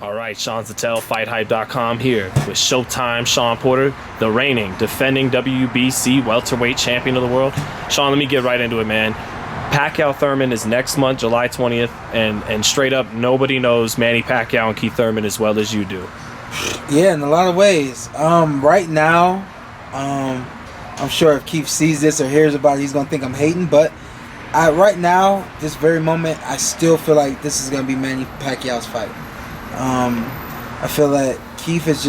All right, Sean Zattel, FightHype.com here with Showtime Shawn Porter, the reigning, defending WBC welterweight champion of the world. Sean, let me get right into it, man. Pacquiao Thurman is next month, July 20th, and straight up, nobody knows Manny Pacquiao and Keith Thurman as well as you do. Yeah, in a lot of ways. Right now, I'm sure if Keith sees this or hears about it, he's going to think I'm hating, but right now, this very moment, I still feel like this is going to be Manny Pacquiao's fight. I feel that Keith is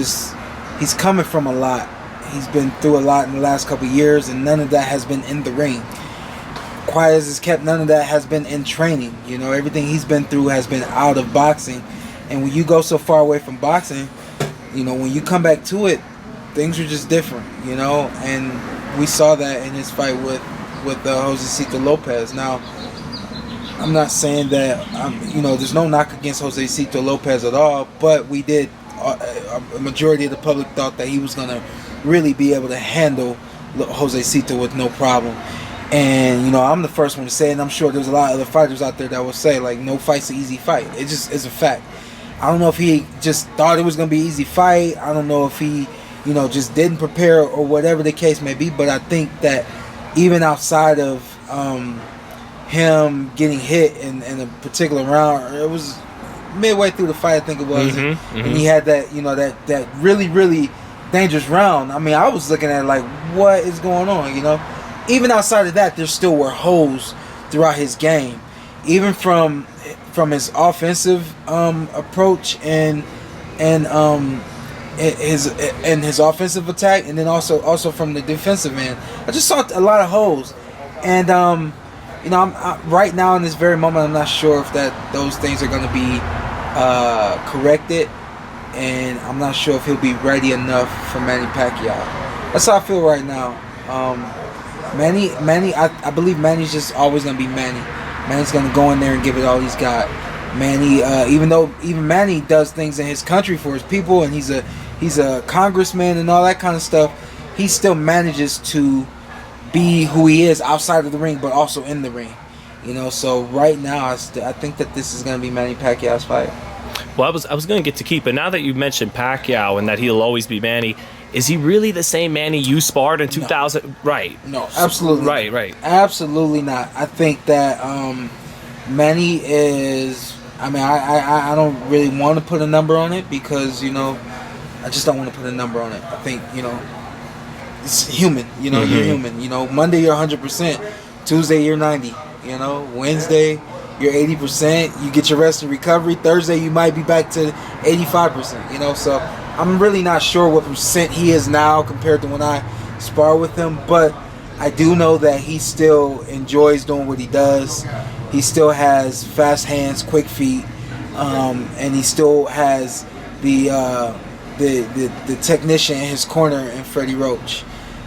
he's coming from a lot. He's been through a lot in the last couple of years, and none of that has been in the ring. Quiet as it's kept, none of that has been in training. You know, everything he's been through has been out of boxing. And when you go so far away from boxing, you know, when you come back to it, things are just different, you know. And we saw that in his fight with Josecito Lopez. Now, I'm not saying that, you know, there's no knock against Josecito Lopez at all, but we did, a majority of the public thought that he was going to really be able to handle Josecito with no problem. And, you know, I'm the first one to say it, and I'm sure there's a lot of other fighters out there that will say, like, no fight's an easy fight. It just is a fact. I don't know if he just thought it was going to be an easy fight. I don't know if he, you know, just didn't prepare or whatever the case may be, but I think that even outside of him getting hit in a particular round, it was midway through the fight, I think it was, and he had that, you know, that really, really dangerous round. I mean, I was looking at it like, what is going on, you know? Even outside of that, there still were holes throughout his game, even from his offensive approach and his offensive attack, and then also from the defensive end. I just saw a lot of holes, and you know, I'm right now in this very moment, I'm not sure if those things are going to be corrected, and I'm not sure if he'll be ready enough for Manny Pacquiao. That's how I feel right now. Manny, I believe Manny's just always going to be Manny. Manny's going to go in there and give it all he's got. Manny, even Manny does things in his country for his people, and he's a congressman and all that kind of stuff, he still manages to be who he is outside of the ring, but also in the ring. You know, so right now, I think that this is going to be Manny Pacquiao's fight. Well, I was going to get to Keith, but now that you mentioned Pacquiao and that he'll always be Manny, is he really the same Manny you sparred in 2000? No. Right. No, absolutely. Right. Absolutely not. I think that Manny is. I mean, I don't really want to put a number on it because, you know, I just don't want to put a number on it. I think, you know, it's human. You know, you're human. You know, Monday you're 100%, Tuesday you're 90. You know, Wednesday you're 80%. You get your rest and recovery. Thursday you might be back to 85%. You know, so I'm really not sure what percent he is now compared to when I spar with him, but I do know that he still enjoys doing what he does. He still has fast hands, quick feet, and he still has the technician in his corner in Freddie Roach.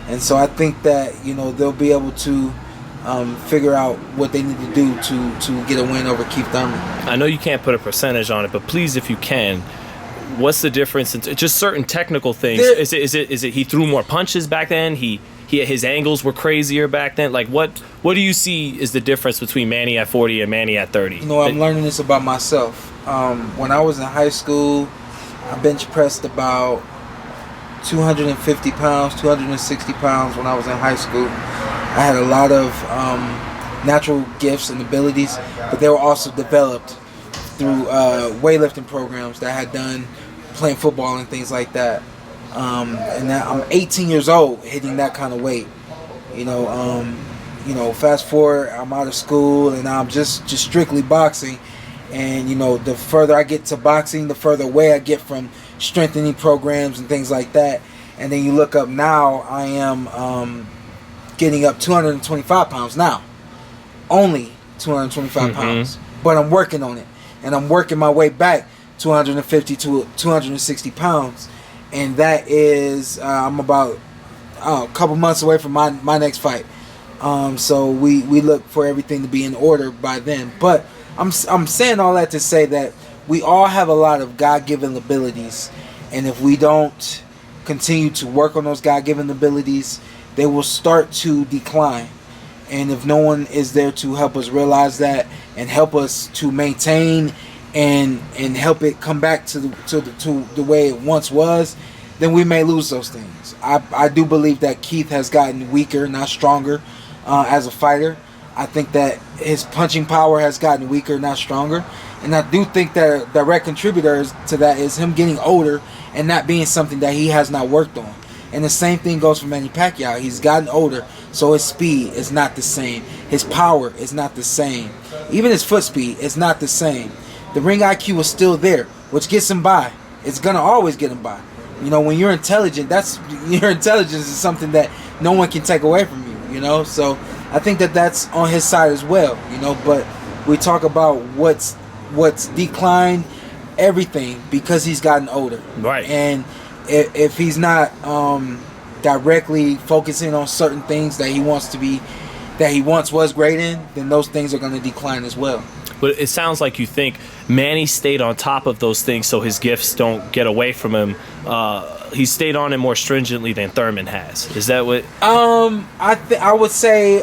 And so I think that, you know, they'll be able to figure out what they need to do to get a win over Keith Thurman. I know you can't put a percentage on it, but please, if you can, what's the difference in just certain technical things? Is it he threw more punches back then? His angles were crazier back then. Like what do you see is the difference between Manny at 40 and Manny at 30? You know, I'm learning this about myself. When I was in high school, I bench pressed about 250 pounds, 260 pounds when I was in high school. I had a lot of natural gifts and abilities, but they were also developed through weightlifting programs that I had done playing football and things like that. And now I'm 18 years old hitting that kind of weight. You know, fast forward, I'm out of school and I'm just strictly boxing. And, you know, the further I get to boxing, the further away I get from strengthening programs and things like that. And then you look up now, I am getting up 225 pounds now. Only 225 pounds. But I'm working on it. And I'm working my way back 250 to 260 pounds. And that is, I'm about a couple months away from my next fight. So we look for everything to be in order by then. But I'm saying all that to say that we all have a lot of God-given abilities. And if we don't continue to work on those God-given abilities, they will start to decline. And if no one is there to help us realize that and help us to maintain and help it come back to the way it once was, then we may lose those things. I do believe that Keith has gotten weaker, not stronger, as a fighter. I think that his punching power has gotten weaker, not stronger. And I do think that a direct contributor to that is him getting older and not being something that he has not worked on. And the same thing goes for Manny Pacquiao. He's gotten older, so his speed is not the same. His power is not the same. Even his foot speed is not the same. The ring IQ is still there, which gets him by. It's going to always get him by. You know, when you're intelligent, your intelligence is something that no one can take away from you, you know? So I think that that's on his side as well, you know? But we talk about what's declined, everything, because he's gotten older. Right. And if he's not directly focusing on certain things that he wants to be, that he once was great in, then those things are going to decline as well. But it sounds like you think Manny stayed on top of those things so his gifts don't get away from him. He stayed on it more stringently than Thurman has. Is that what? I would say,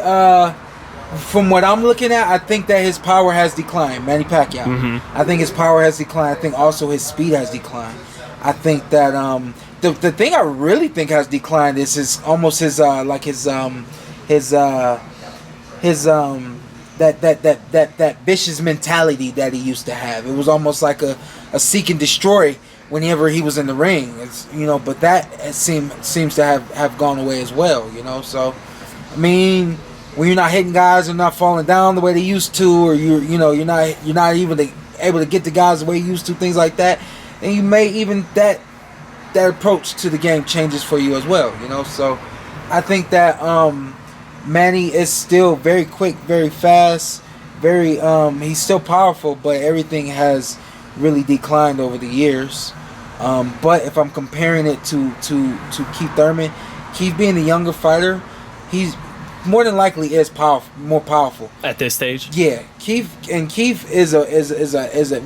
from what I'm looking at, I think that his power has declined. Manny Pacquiao. Mm-hmm. I think his power has declined. I think also his speed has declined. I think that the thing I really think has declined is his that vicious mentality that he used to have. It was almost like a seek and destroy whenever he was in the ring. It's, you know, but that seems to have gone away as well, you know. So I mean, when you're not hitting guys or not falling down the way they used to, or you're not even able to get the guys the way you used to, things like that, then you may even that approach to the game changes for you as well, you know. So I think that Manny is still very quick, very fast, very he's still powerful, but everything has really declined over the years. But if I'm comparing it to Keith Thurman, Keith being the younger fighter, he's more than likely is more powerful At this stage? Yeah, Keith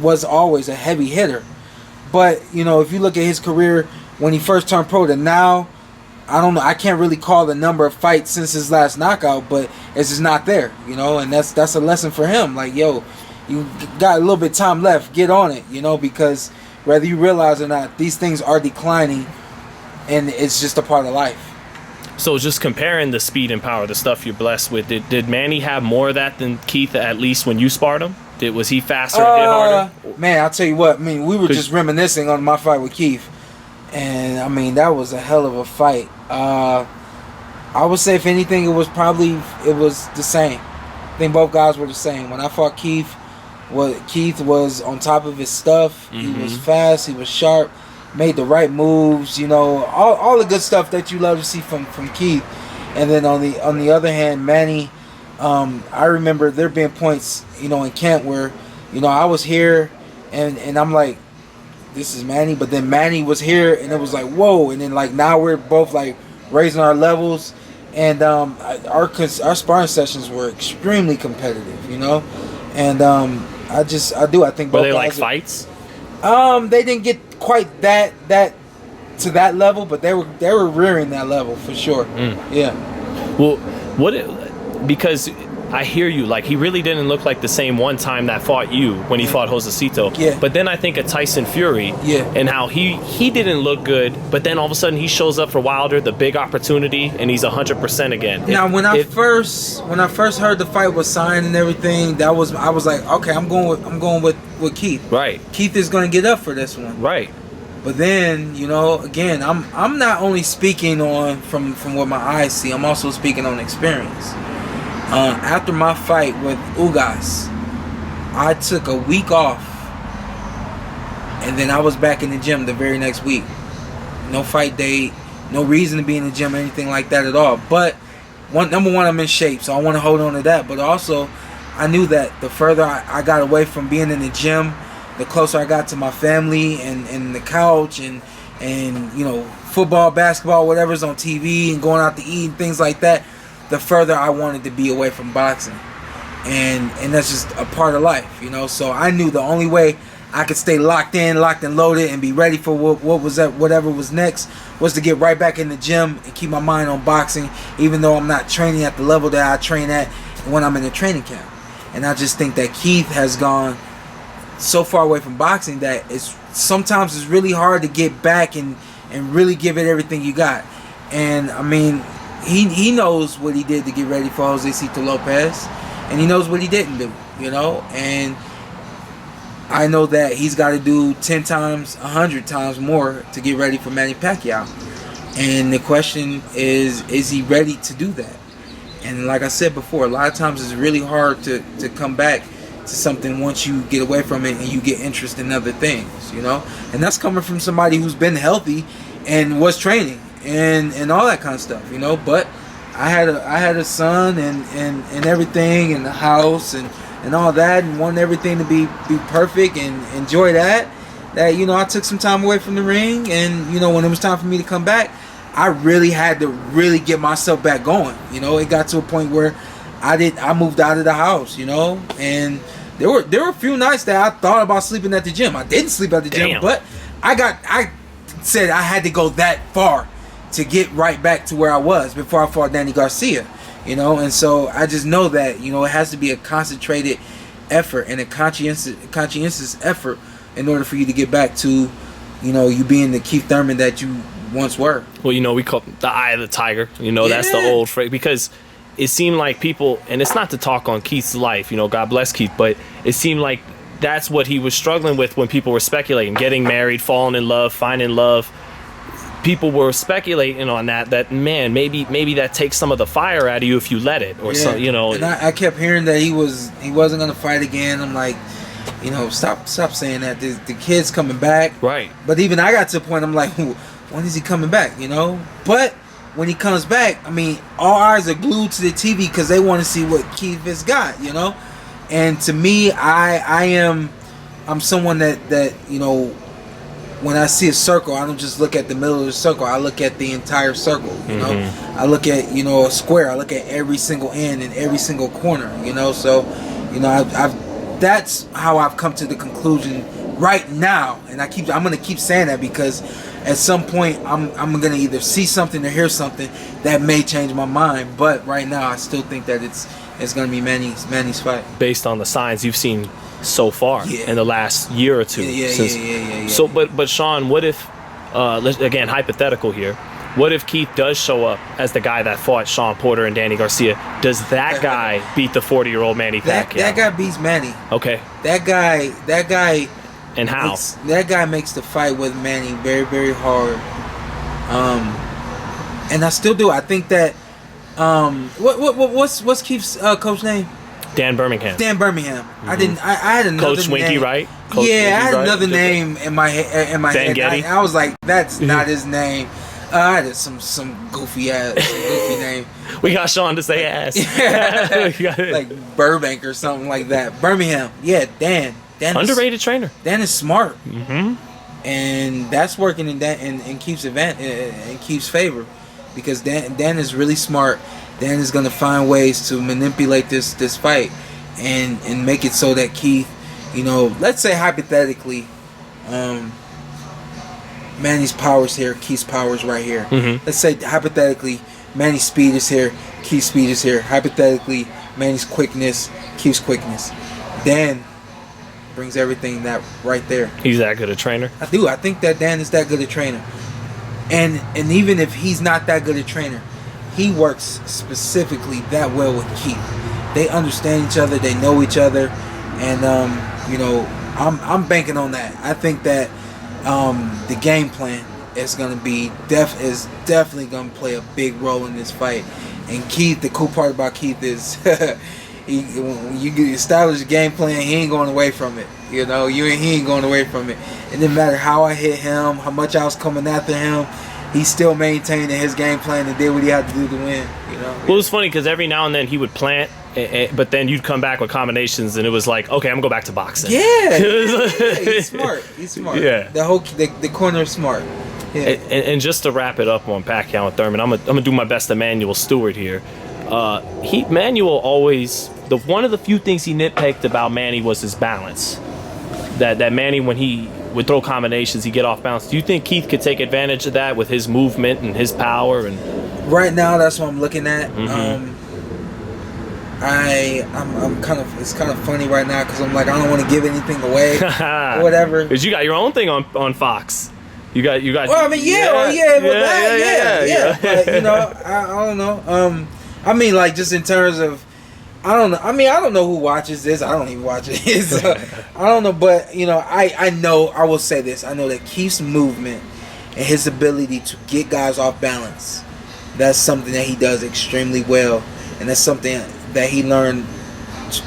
was always a heavy hitter. But you know, if you look at his career when he first turned pro to now, I don't know. I can't really call the number of fights since his last knockout, but it's just not there, you know. And that's a lesson for him. Like, yo, you got a little bit of time left. Get on it, you know, because whether you realize or not, these things are declining, and it's just a part of life. So just comparing the speed and power, the stuff you're blessed with, did Manny have more of that than Keith, at least when you sparred him? Was he faster and hit harder? Man, I'll tell you what. I mean, we were just reminiscing on my fight with Keith. And I mean, that was a hell of a fight. I would say, if anything, it was the same. I think both guys were the same. When I fought Keith was on top of his stuff. Mm-hmm. He was fast. He was sharp. Made the right moves. You know, all the good stuff that you love to see from Keith. And then on the other hand, Manny, I remember there being points, you know, in camp where, you know, I was here and I'm like, this is Manny, but then Manny was here, and it was like, whoa. And then, like, now we're both like raising our levels, and our sparring sessions were extremely competitive, you know. And I think both were they like fights? They didn't get quite that to that level, but they were rearing that level for sure. Yeah. Well, because I hear you. Like, he really didn't look like the same one time that fought you when he fought Josecito. Yeah. But then I think of Tyson Fury. Yeah. And how he didn't look good, but then all of a sudden he shows up for Wilder, the big opportunity, and he's 100% again. Now, when I first heard the fight was signed and everything, I was like, okay, I'm going with Keith. Right. Keith is going to get up for this one. Right. But then, you know, again, I'm not only speaking on from what my eyes see, I'm also speaking on experience. After my fight with Ugas, I took a week off, and then I was back in the gym the very next week. No fight date, no reason to be in the gym or anything like that at all. But number one, I'm in shape, so I want to hold on to that. But also, I knew that the further I got away from being in the gym, the closer I got to my family and the couch and you know, football, basketball, whatever's on TV, and going out to eat and things like that, the further I wanted to be away from boxing. And that's just a part of life, you know. So I knew the only way I could stay locked and loaded and be ready for whatever was next was to get right back in the gym and keep my mind on boxing, even though I'm not training at the level that I train at when I'm in the training camp. And I just think that Keith has gone so far away from boxing that sometimes it's really hard to get back and really give it everything you got. And I mean, he knows what he did to get ready for Jose Cito Lopez, and he knows what he didn't do, you know. And I know that he's got to do 10 times, 100 times more to get ready for Manny Pacquiao. And the question is he ready to do that? And like I said before, a lot of times it's really hard to come back to something once you get away from it and you get interest in other things, you know. And that's coming from somebody who's been healthy and was training and all that kind of stuff, you know. But I had a son and everything, and the house and all that, and wanted everything to be perfect and enjoy that you know, I took some time away from the ring. And you know, when it was time for me to come back, I really had to really get myself back going. You know, it got to a point where I moved out of the house, you know, and there were a few nights that I thought about sleeping at the gym. I didn't sleep at the gym, but I said I had to go that far to get right back to where I was before I fought Danny Garcia, you know. And so I just know that, you know, it has to be a concentrated effort and a conscientious effort in order for you to get back to, you know, you being the Keith Thurman that you once were. Well, you know, we call it the eye of the tiger. You know, that's the old phrase, because it seemed like people, and it's not to talk on Keith's life, you know, God bless Keith, but it seemed like that's what he was struggling with when people were speculating, getting married, falling in love, finding love. People were speculating on that man, maybe that takes some of the fire out of you if you let it, or so, you know. And I kept hearing that he wasn't gonna fight again. I'm like, you know, stop saying that. The kid's coming back, right? But even I got to a point, I'm like, when is he coming back? You know, but when he comes back, I mean, all eyes are glued to the TV because they want to see what Keith has got, you know. And to me, I'm someone that you know, when I see a circle, I don't just look at the middle of the circle. I look at the entire circle, you know. I look at, you know, a square. I look at every single end and every single corner, you know. So, you know, that's how I've come to the conclusion right now, and I'm gonna keep saying that because at some point I'm gonna either see something or hear something that may change my mind. But right now, I still think that it's gonna be Manny's fight based on the signs you've seen so far in the last year or two. Yeah. So, but Shawn, what if, again, hypothetical here, what if Keith does show up as the guy that fought Shawn Porter and Danny Garcia? Does that guy beat the 40-year-old Manny Pacquiao? That guy beats Manny. Okay. That guy. And how? That guy makes the fight with Manny very, very hard. And I still do. I think that. What's Keith's coach name? Dan Birmingham. I had another Coach Winky, name. right? I had another name in my head. I was like, that's not his name. I had some goofy name. We got Shawn to say ass. Like Burbank or something like that. Birmingham. Yeah, Dan. Underrated trainer. Dan is smart. And that's working in Keith's in Keith's favor, because Dan is really smart. Dan is gonna find ways to manipulate this fight and make it so that Keith, you know, let's say hypothetically, Manny's power is here, Keith's power is right here. Let's say hypothetically, Manny's speed is here, Keith's speed is here. Hypothetically, Manny's quickness, Keith's quickness. Dan brings everything that right there. He's that good a trainer? I do. I think that Dan is that good a trainer. And even if he's not that good a trainer, he works specifically that well with Keith. They understand each other. They know each other, and you know, I'm banking on that. I think that the game plan is going to be definitely going to play a big role in this fight. And Keith, the cool part about Keith is when you establish a game plan, he ain't going away from it. You know, he ain't going away from it. It didn't matter how I hit him, how much I was coming after him. He still maintained his game plan and did what he had to do to win. You know. Well, it was funny because every now and then he would plant, but then you'd come back with combinations, and it was like, okay, I'm gonna go back to boxing. Yeah, he's smart. He's smart. Yeah, the corner is smart. Yeah. And just to wrap it up on Pacquiao and Thurman, I'm gonna do my best Emmanuel Stewart here. Manuel always, one of the few things he nitpicked about Manny was his balance. That Manny, when he would throw combinations, he'd get off balance. Do you think Keith could take advantage of that with his movement and his power? And right now, that's what I'm looking at. I'm kind of, it's kind of funny right now because I'm like, I don't want to give anything away or whatever. Because you got your own thing on Fox. You got. Well, I mean, But you know, I don't know. I mean, like just in terms of, I don't know. I mean, I don't know who watches this. I don't even watch it. So, I don't know, but you know, I know. I will say this. I know that Keith's movement and his ability to get guys off balance, that's something that he does extremely well, and that's something that he learned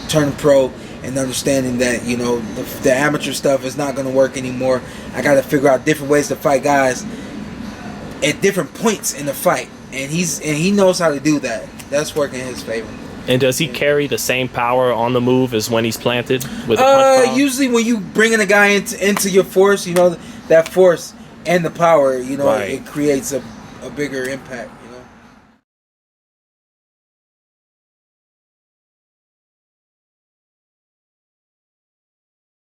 turning pro and understanding that, you know, the amateur stuff is not going to work anymore. I got to figure out different ways to fight guys at different points in the fight, and he knows how to do that. That's working in his favor. And does he carry the same power on the move as when he's planted with the punch power? Usually when you bringing a guy into your force, you know, that force and the power, you know, It creates a bigger impact.